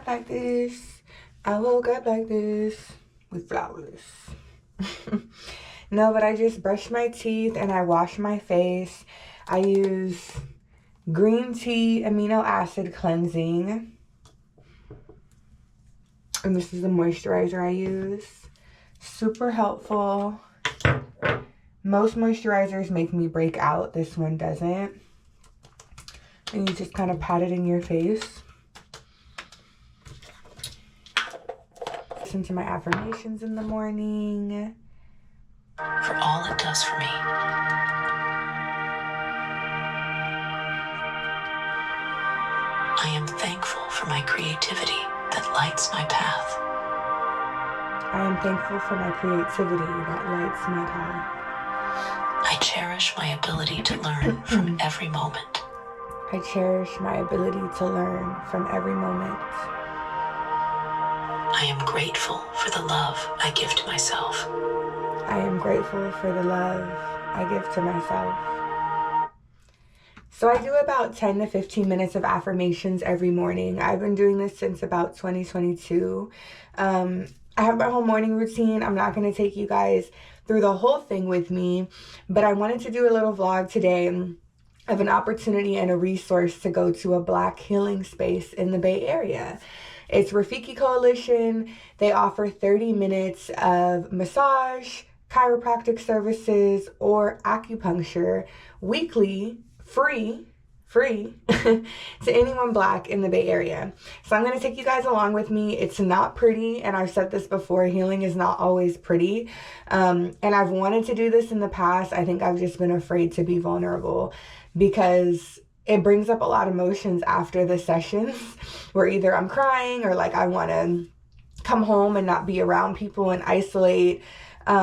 up like this. I woke up like this. We flawless. No, but I just brushed my teeth and I washed my face. I use green tea amino acid cleansing. And this is the moisturizer I use. Super helpful. Most moisturizers make me break out. This one doesn't. And you just kind of pat it in your face. Listen to my affirmations in the morning. For all it does for me. I am thankful for my creativity that lights my path. I am thankful for my creativity that lights my path. I cherish my ability to learn from every moment. I cherish my ability to learn from every moment. I am grateful for the love I give to myself. I am grateful for the love I give to myself. So I do about 10 to 15 minutes of affirmations every morning. I've been doing this since about 2022. I have my whole morning routine. I'm not going to take you guys through the whole thing with me, but I wanted to do a little vlog today of an opportunity and a resource to go to a Black healing space in the Bay Area. It's Rafiki Coalition. They offer 30 minutes of massage, chiropractic services, or acupuncture weekly, free to anyone Black in the Bay Area. So I'm going to take you guys along with me. It's not pretty, and I've said this before, healing is not always pretty. And I've wanted to do this in the past. I think I've just been afraid to be vulnerable because it brings up a lot of emotions after the sessions where either I'm crying or like I want to come home and not be around people and isolate. But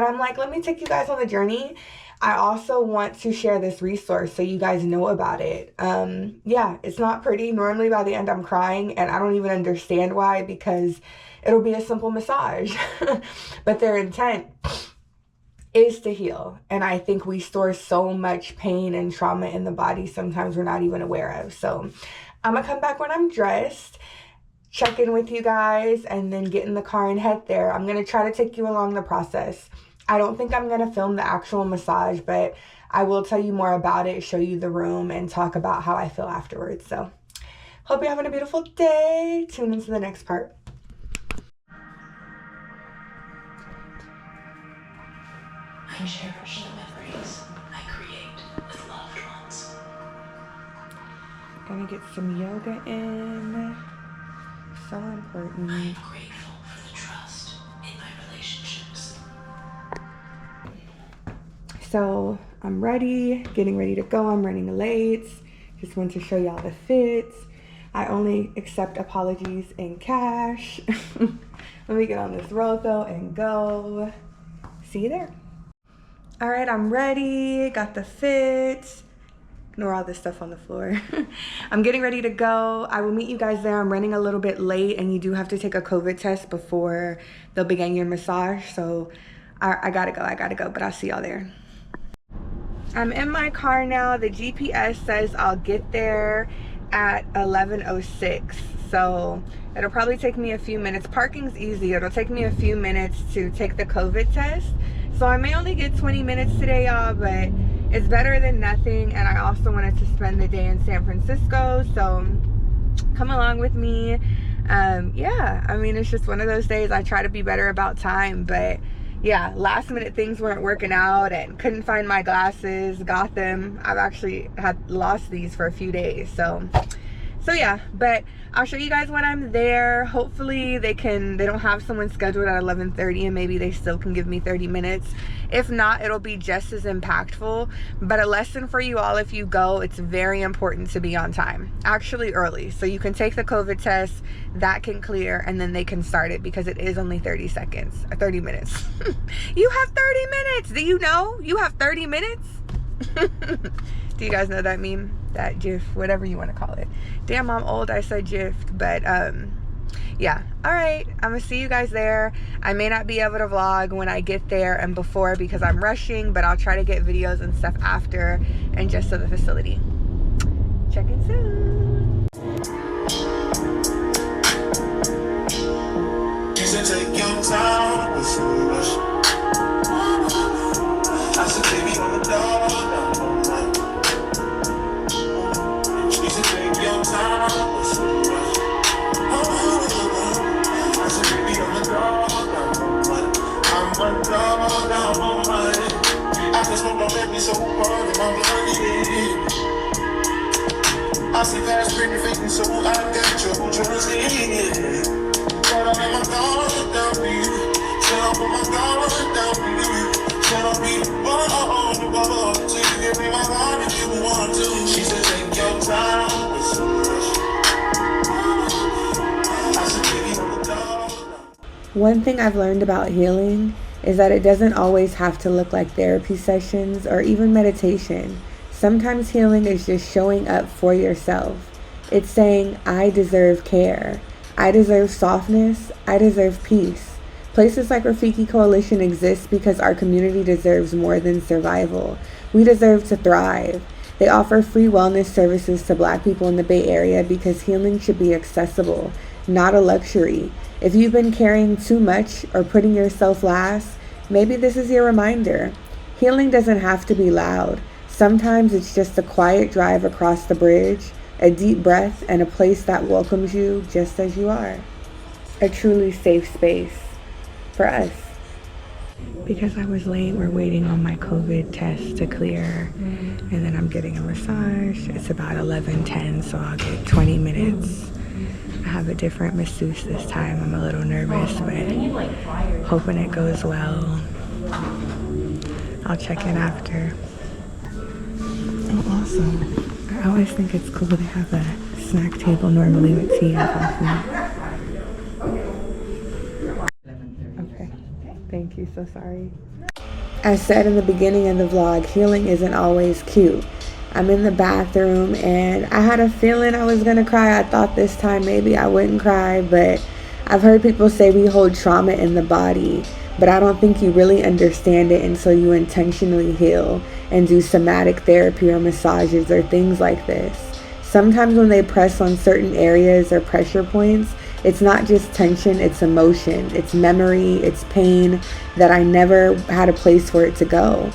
I'm like, let me take you guys on the journey. I also want to share this resource so you guys know about it. Yeah, it's not pretty. Normally by the end I'm crying and I don't even understand why, because it'll be a simple massage. But their intent is to heal. And I think we store so much pain and trauma in the body sometimes we're not even aware of. So I'm gonna come back when I'm dressed, check in with you guys, and then get in the car and head there. I'm gonna try to take you along the process. I don't think I'm gonna film the actual massage, but I will tell you more about it, show you the room, and talk about how I feel afterwards. So hope you're having a beautiful day. Tune into the next part. I cherish the memories I create with loved ones. Gonna get some yoga in. So important. I am grateful for the trust in my relationships. So I'm ready, getting ready to go. I'm running late. Just want to show y'all the fits. I only accept apologies in cash. Let me get on this road though and go. See you there. All right, I'm ready. Got the fit. Ignore all this stuff on the floor. I'm getting ready to go. I will meet you guys there. I'm running a little bit late and you do have to take a COVID test before they'll begin your massage. So I gotta go, but I'll see y'all there. I'm in my car now. The GPS says I'll get there at 11:06. So it'll probably take me a few minutes. Parking's easy. It'll take me a few minutes to take the COVID test. So I may only get 20 minutes today, y'all, but it's better than nothing. And I also wanted to spend the day in San Francisco, so come along with me. Yeah, I mean, it's just one of those days. I try to be better about time, but yeah, last minute things weren't working out and couldn't find my glasses. Got them. I've actually had lost these for a few days, so yeah, but I'll show you guys when I'm there. Hopefully they don't have someone scheduled at 11:30 and maybe they still can give me 30 minutes. If not, it'll be just as impactful. But a lesson for you all, if you go, it's very important to be on time, actually early, so you can take the COVID test, that can clear, and then they can start it because it is only 30 minutes. You have 30 minutes. Do you know you have 30 minutes? Do you guys know that meme? That GIF, whatever you want to call it. Damn, I'm old, I said GIF. But yeah, all right, I'm gonna see you guys there. I may not be able to vlog when I get there and before because I'm rushing, but I'll try to get videos and stuff after and just to the facility. Check in soon. One thing I've learned about healing is that it doesn't always have to look like therapy sessions or even meditation. Sometimes healing is just showing up for yourself. It's saying, I deserve care. I deserve softness. I deserve peace. Places like Rafiki Coalition exist because our community deserves more than survival. We deserve to thrive. They offer free wellness services to Black people in the Bay Area because healing should be accessible, not a luxury. If you've been carrying too much or putting yourself last, maybe this is your reminder. Healing doesn't have to be loud. Sometimes it's just a quiet drive across the bridge, a deep breath, and a place that welcomes you just as you are. A truly safe space for us. Because I was late, we're waiting on my COVID test to clear, and then I'm getting a massage. It's about 11:10, so I'll get 20 minutes. I have a different masseuse this time. I'm a little nervous, but hoping it goes well. I'll check in after. Oh, awesome. I always think it's cool to have a snack table normally with tea and coffee. Okay, thank you, so sorry. As said in the beginning of the vlog, healing isn't always cute. I'm in the bathroom and I had a feeling I was gonna cry. I thought this time maybe I wouldn't cry, but I've heard people say we hold trauma in the body, but I don't think you really understand it until you intentionally heal and do somatic therapy or massages or things like this. Sometimes when they press on certain areas or pressure points, it's not just tension, it's emotion, it's memory, it's pain that I never had a place for it to go.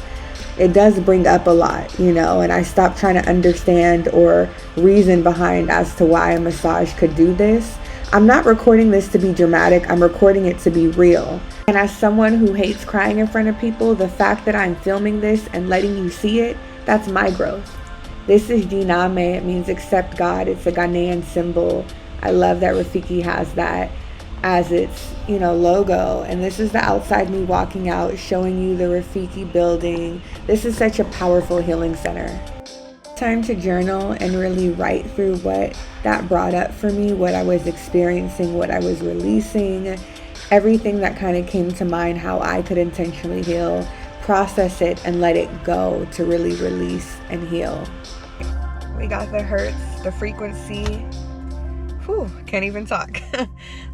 It does bring up a lot, and I stopped trying to understand or reason behind as to why a massage could do this. I'm not recording this to be dramatic, I'm recording it to be real. And as someone who hates crying in front of people, the fact that I'm filming this and letting you see it, that's my growth. This is Diname, it means accept God, it's a Ghanaian symbol. I love that Rafiki has that as its, logo. And this is the outside me walking out, showing you the Rafiki building. This is such a powerful healing center. Time to journal and really write through what that brought up for me, what I was experiencing, what I was releasing, everything that kind of came to mind, how I could intentionally heal, process it, and let it go to really release and heal. We got the hertz, the frequency. Whew, can't even talk.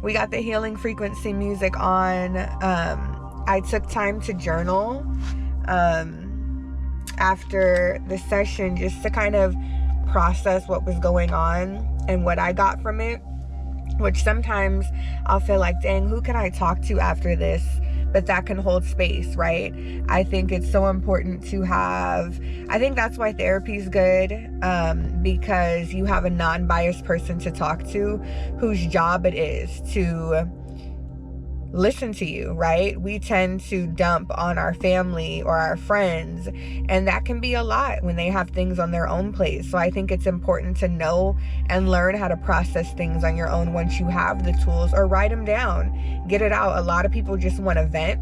We got the healing frequency music on. I took time to journal after the session just to kind of process what was going on and what I got from it, which sometimes I'll feel like, dang, who can I talk to after this? But that can hold space, right? I think it's so important to have, I think that's why therapy is good, because you have a non-biased person to talk to whose job it is to listen to you, right? We tend to dump on our family or our friends, and that can be a lot when they have things on their own plate. So I think it's important to know and learn how to process things on your own once you have the tools, or write them down, get it out. A lot of people just want to vent,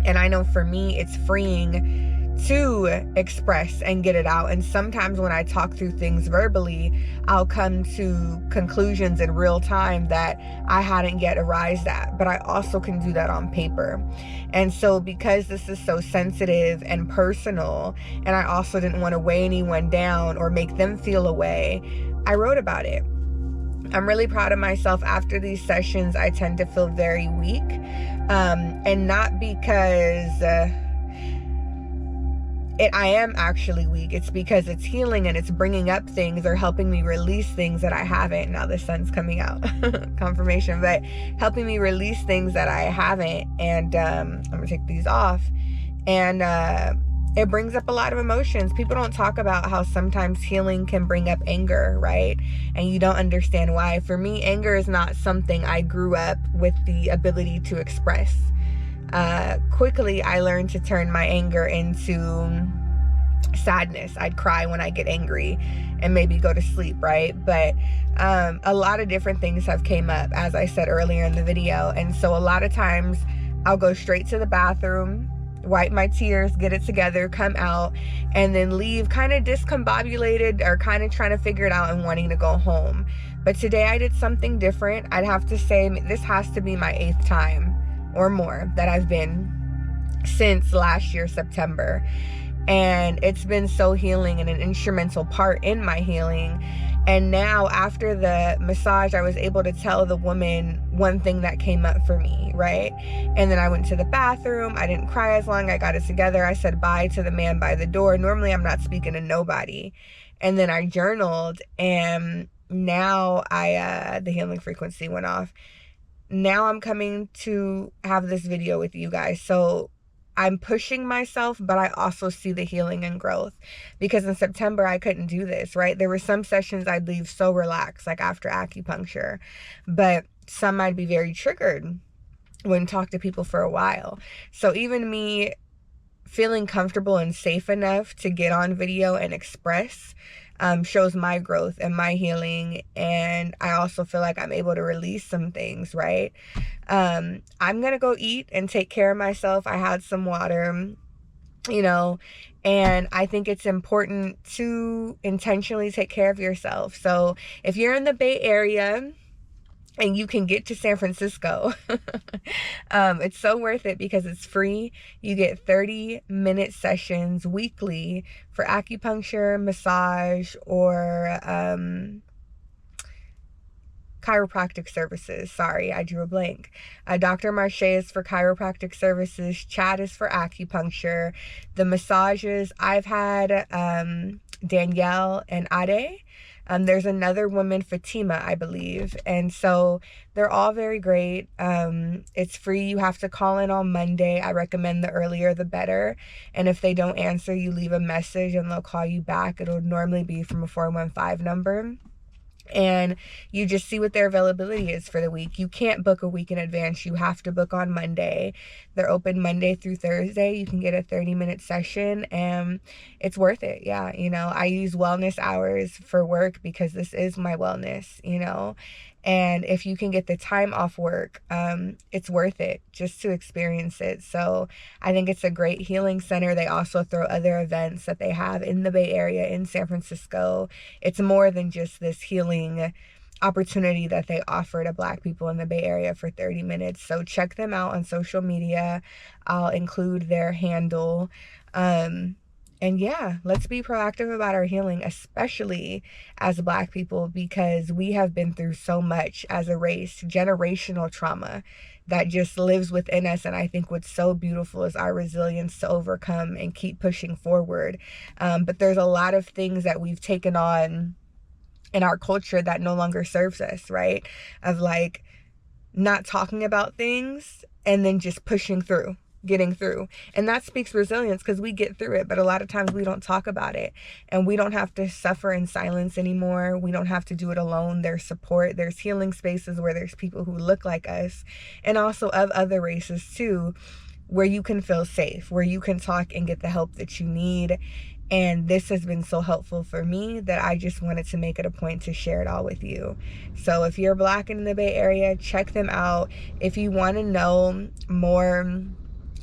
and I know for me it's freeing to express and get it out. And sometimes when I talk through things verbally, I'll come to conclusions in real time that I hadn't yet arrived at, but I also can do that on paper. And so because this is so sensitive and personal, and I also didn't want to weigh anyone down or make them feel away, I wrote about it. I'm really proud of myself. After these sessions, I tend to feel very weak, and not because I am actually weak. It's because it's healing and it's bringing up things or helping me release things that I haven't. Now the sun's coming out, confirmation, but helping me release things that I haven't. And I'm gonna take these off. And it brings up a lot of emotions. People don't talk about how sometimes healing can bring up anger, right? And you don't understand why. For me, anger is not something I grew up with the ability to express. Quickly, I learned to turn my anger into sadness. I'd cry when I get angry and maybe go to sleep, right? But a lot of different things have came up, as I said earlier in the video. And so a lot of times I'll go straight to the bathroom, wipe my tears, get it together, come out, and then leave kind of discombobulated or kind of trying to figure it out and wanting to go home. But today I did something different. I'd have to say this has to be my 8th time or more that I've been since last year, September. And it's been so healing and an instrumental part in my healing. And now after the massage, I was able to tell the woman one thing that came up for me, right? And then I went to the bathroom. I didn't cry as long. I got it together. I said bye to the man by the door. Normally I'm not speaking to nobody. And then I journaled, and now the healing frequency went off. Now I'm coming to have this video with you guys. So I'm pushing myself, but I also see the healing and growth, because in September I couldn't do this, right? There were some sessions I'd leave so relaxed, like after acupuncture, but some I'd be very triggered, wouldn't talk to people for a while. So even me feeling comfortable and safe enough to get on video and express shows my growth and my healing. And I also feel like I'm able to release some things, right? I'm gonna go eat and take care of myself. I had some water, you know, and I think it's important to intentionally take care of yourself. So if you're in the Bay Area and you can get to San Francisco, it's so worth it because it's free. You get 30-minute sessions weekly for acupuncture, massage, or chiropractic services. Sorry, I drew a blank. Dr. Marche is for chiropractic services. Chad is for acupuncture. The massages, I've had Danielle and Ade. There's another woman, Fatima, I believe. And so they're all very great. It's free. You have to call in on Monday. I recommend the earlier the better. And if they don't answer, you leave a message and they'll call you back. It'll normally be from a 415 number. And you just see what their availability is for the week. You can't book a week in advance. You have to book on Monday. They're open Monday through Thursday. You can get a 30-minute session and it's worth it. Yeah, you know, I use wellness hours for work because this is my wellness, you know. And if you can get the time off work, it's worth it just to experience it. So I think it's a great healing center. They also throw other events that they have in the Bay Area, in San Francisco. It's more than just this healing opportunity that they offer to Black people in the Bay Area for 30 minutes. So check them out on social media. I'll include their handle. And yeah, let's be proactive about our healing, especially as Black people, because we have been through so much as a race, generational trauma that just lives within us. And I think what's so beautiful is our resilience to overcome and keep pushing forward. But there's a lot of things that we've taken on in our culture that no longer serves us, right? Of like not talking about things and then just pushing through, getting through. And that speaks resilience because we get through it, but a lot of times we don't talk about it, and we don't have to suffer in silence anymore. We don't have to do it alone. There's support. There's healing spaces where there's people who look like us, and also of other races too, where you can feel safe, where you can talk and get the help that you need. And this has been so helpful for me that I just wanted to make it a point to share it all with you. So if you're Black in the Bay Area, check them out. If you want to know more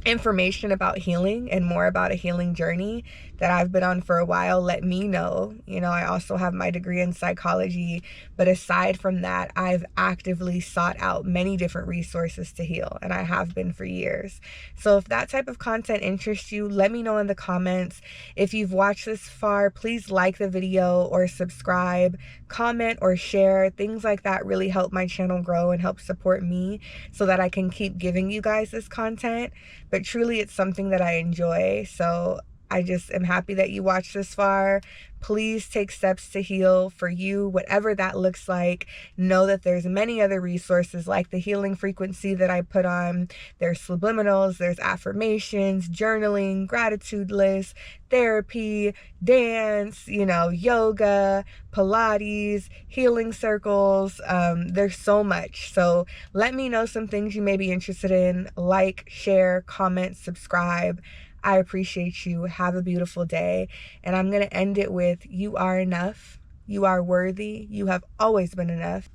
information about healing and more about a healing journey that I've been on for a while, let me know. You know, I also have my degree in psychology, but aside from that, I've actively sought out many different resources to heal, and I have been for years. So if that type of content interests you, let me know in the comments. If you've watched this far, please like the video or subscribe, comment or share. Things like that really help my channel grow and help support me so that I can keep giving you guys this content. But truly, it's something that I enjoy. So I just am happy that you watched this far. Please take steps to heal for you, whatever that looks like. Know that there's many other resources like the healing frequency that I put on. There's subliminals, there's affirmations, journaling, gratitude lists, therapy, dance, you know, yoga, Pilates, healing circles. There's so much. So let me know some things you may be interested in. Like, share, comment, subscribe. I appreciate you. Have a beautiful day. And I'm going to end it with, you are enough. You are worthy. You have always been enough.